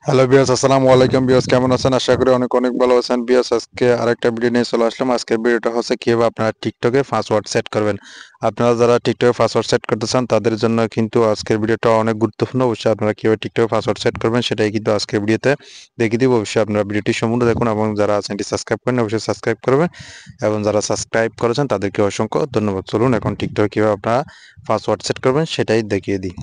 Hello বিয়াস, আসসালামু আলাইকুম বিয়াস, কেমন আছেন? আশা করি অনেক অনেক ভালো আছেন বিয়াস। আজকে আরেকটা ভিডিও নিয়ে চলে আসলাম। আজকের ভিডিওটা হচ্ছে কিভাবে আপনারা টিকটকে পাসওয়ার্ড সেট করবেন। আপনারা যারা টিকটকে পাসওয়ার্ড সেট করতে চান তাদের জন্য কিন্তু আজকের ভিডিওটা অনেক গুরুত্বপূর্ণ। অবশ্যই আপনারা কিভাবে টিকটকে পাসওয়ার্ড সেট করবেন সেটাই কিন্তু আজকের ভিডিওতে দেখিয়ে দিব। অবশ্যই আপনারা ভিডিওটি সম্পূর্ণ দেখুন এবং যারা চ্যানেলটি সাবস্ক্রাইব করেন অবশ্যই সাবস্ক্রাইব করবেন এবং যারা সাবস্ক্রাইব করেছেন তাদেরকে অসংখ্য ধন্যবাদ। চলুন এখন টিকটকে কিভাবে আপনারা পাসওয়ার্ড সেট করবেন সেটাই দেখিয়ে দিই।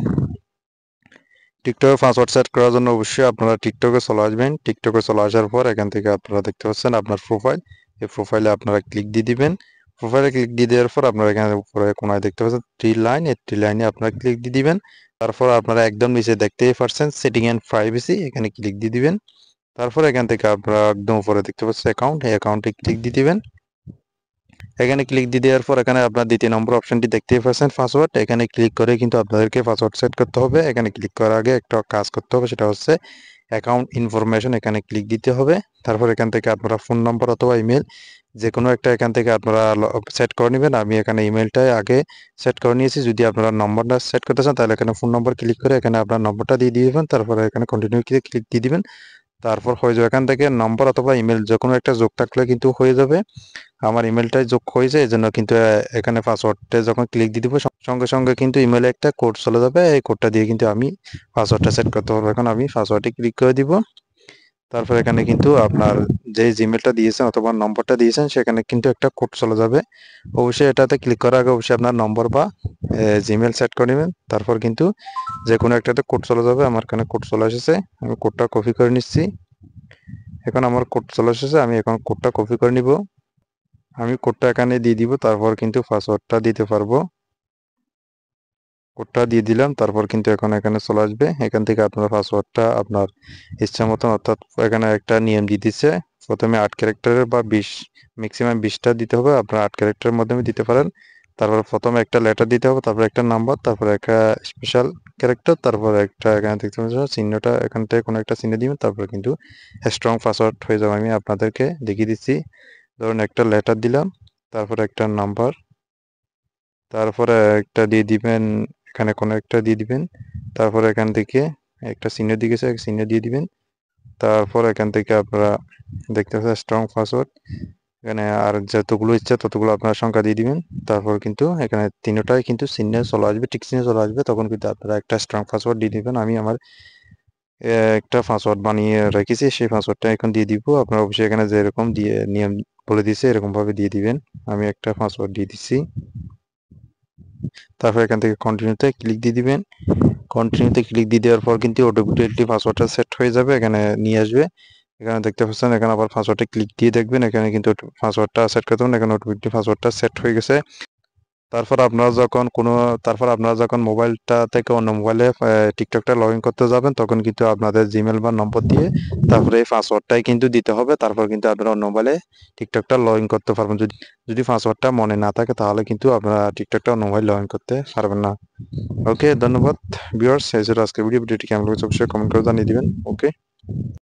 টিকটকে পাসওয়ার্ড সেট করার জন্য অবশ্যই আপনারা টিকটকে চলে আসবেন। টিকটকে চলে আসার পর এখান থেকে আপনারা দেখতে পাচ্ছেন আপনার প্রোফাইল। এই প্রোফাইলে আপনারা ক্লিক দিয়ে দিবেন। প্রোফাইলে ক্লিক দিয়ে দেওয়ার পর আপনারা এখানে উপরে কোনায় দেখতে পাচ্ছেন থ্রি লাইন, এই থ্রি লাইনে আপনারা ক্লিক দিয়ে দিবেন। তারপর আপনারা একদম নিচে দেখতেই পাচ্ছেন সেটিং অ্যান্ড প্রাইভেসি, এখানে ক্লিক দিয়ে দিবেন। তারপর এখান থেকে আপনারা একদম উপরে দেখতে পাচ্ছেন অ্যাকাউন্ট, এই অ্যাকাউন্টে ক্লিক দিয়ে দিবেন। এখানে ক্লিক দিয়ে দেওয়ার পর এখানে আপনার দ্বিতীয় নম্বর অপশনটি দেখতেই পাচ্ছেন পাসওয়ার্ড, এখানে ক্লিক করে কিন্তু আপনাদেরকে পাসওয়ার্ড সেট করতে হবে। এখানে ক্লিক করার আগে একটা কাজ করতে হবে, সেটা হচ্ছে অ্যাকাউন্ট ইনফরমেশন, এখানে ক্লিক দিতে হবে। তারপর এখান থেকে আপনারা ফোন নম্বর অথবা ইমেল যে কোনো একটা এখান থেকে আপনারা সেট করে নেবেন। আমি এখানে ইমেলটাই আগে সেট করে নিয়েছি। যদি আপনারা নম্বরটা সেট করতে চান তাহলে এখানে ফোন নম্বর ক্লিক করে এখানে আপনার নম্বরটা দিয়ে দিবেন। তারপরে এখানে কন্টিনিউ ক্লিক দিয়ে দিবেন। তারপর হয়ে যাবে, এখান থেকে নম্বর অথবা ইমেল যে কোনো একটা যোগ থাকলে কিন্তু হয়ে যাবে। আমার ইমেলটাই যোগ হয়েছে, এজন্য কিন্তু এখানে পাসওয়ার্ডটা যখন ক্লিক দিয়ে দিব সঙ্গে সঙ্গে কিন্তু ইমেলে একটা কোড চলে যাবে। এই কোডটা দিয়ে কিন্তু আমি পাসওয়ার্ডটা সেট করতে পারবো। এখন আমি পাসওয়ার্ডে ক্লিক করে দিব। তারপর এখানে কিন্তু আপনার যে জিমেলটা দিয়েছেন অথবা নম্বরটা দিয়েছেন সেখানে কিন্তু একটা কোড চলে যাবে। অবশ্যই এটাতে ক্লিক করার আগে অবশ্যই আপনার নম্বর বা জিমেল সেট করে নেবেন। তারপর কিন্তু যে কোনো একটাতে কোড চলে যাবে। আমার এখানে কোড চলে এসেছে, আমি কোডটা কপি করে নিচ্ছি। এখন আমার কোড চলে এসেছে, আমি এখন কোডটা কপি করে নিব। আমি কোডটা এখানে দিয়ে দিব, তারপর কিন্তু পাসওয়ার্ডটা দিতে পারবো। কোডটা দিয়ে দিলাম, তারপর কিন্তু এখন এখানে চলে আসবে। এখান থেকে আপনার পাসওয়ার্ডটা আপনার ইচ্ছা মতন, অর্থাৎ এখানে একটা নিয়ম দিয়ে দিচ্ছে, প্রথমে 8 ক্যারেক্টারের বা 20 ম্যাক্সিমাম 20টা দিতে হবে। আপনার 8 ক্যারেক্টারের মাধ্যমে দিতে পারেন। তারপর প্রথমে একটা লেটার দিতে হবে, তারপর একটা নাম্বার, তারপর একটা স্পেশাল ক্যারেক্টার, তারপর একটা এখানে দেখতে পাচ্ছেন চিহ্নটা, এখান থেকে কোনো একটা চিহ্ন দিবেন। তারপর কিন্তু স্ট্রং পাসওয়ার্ড হয়ে যাবে। আমি আপনাদেরকে দেখিয়ে দিচ্ছি। ধরুন একটা লেটার দিলাম, তারপর একটা নাম্বার, তারপরে একটা দিয়ে দিবেন, এখানে কোনো একটা দিয়ে দিবেন। তারপর এখান থেকে একটা চিহ্ন দিয়ে গেছে, এক চিহ্ন দিয়ে দিবেন। তারপর এখান থেকে আপনারা দেখতে পাচ্ছেন স্ট্রং পাসওয়ার্ড, এখানে আর যতগুলো ইচ্ছা ততগুলো আপনারা সংখ্যা দিয়ে দিবেন। তারপর কিন্তু এখানে তিনটাই কিন্তু চিহ্ন চলে আসবে, টিক চিহ্ন চলে আসবে, তখন কিন্তু আপনারা একটা স্ট্রং পাসওয়ার্ড দিয়ে দিবেন। আমি আমার একটা পাসওয়ার্ড বানিয়ে রেখেছি, সেই পাসওয়ার্ডটা এখন দিয়ে দিব। আপনারা অবশ্যই এখানে যেরকম দিয়ে নিয়ম বলে দিয়েছে এরকম ভাবে দিয়ে দিবেন। আমি একটা পাসওয়ার্ড দিয়ে দিচ্ছি। তারপর এখান থেকে কন্টিনিউতে ক্লিক দিয়ে দিবেন। কন্টিনিউতে ক্লিক দিয়ে দেওয়ার পর কিন্তু অটোমেটিকলি পাসওয়ার্ডটা সেট হয়ে যাবে, এখানে নিয়ে আসবে। এখানে দেখতে পাচ্ছেন, এখানে আবার পাসওয়ার্ডে ক্লিক দিয়ে দেখবেন, এখানে কিন্তু পাসওয়ার্ডটা সেট করতে হবে। এখানে অটোমেটিকলি পাসওয়ার্ডটা সেট হয়ে গেছে। তারপর আপনারা যখন কোনো তারপর আপনারা যখন মোবাইলটা থেকে অন্য মোবাইলে টিকটকটা লগ ইন করতে যাবেন তখন কিন্তু আপনাদের জিমেল বা নম্বর দিয়ে তারপরে এই পাসওয়ার্ডটাই কিন্তু দিতে হবে। তারপর কিন্তু আপনারা অন্য মোবাইলে টিকটকটা লগ ইন করতে পারবেন। যদি যদি পাসওয়ার্ডটা মনে না থাকে তাহলে কিন্তু আপনারা টিকটকটা অন্য মোবাইল লগ ইন করতে পারবেন না। ওকে, ধন্যবাদ ভিউয়ার্স। এই ছিল আজকের ভিডিওটি কেমন লাগছে অবশ্যই কমেন্ট করে জানিয়ে দিবেন। ওকে।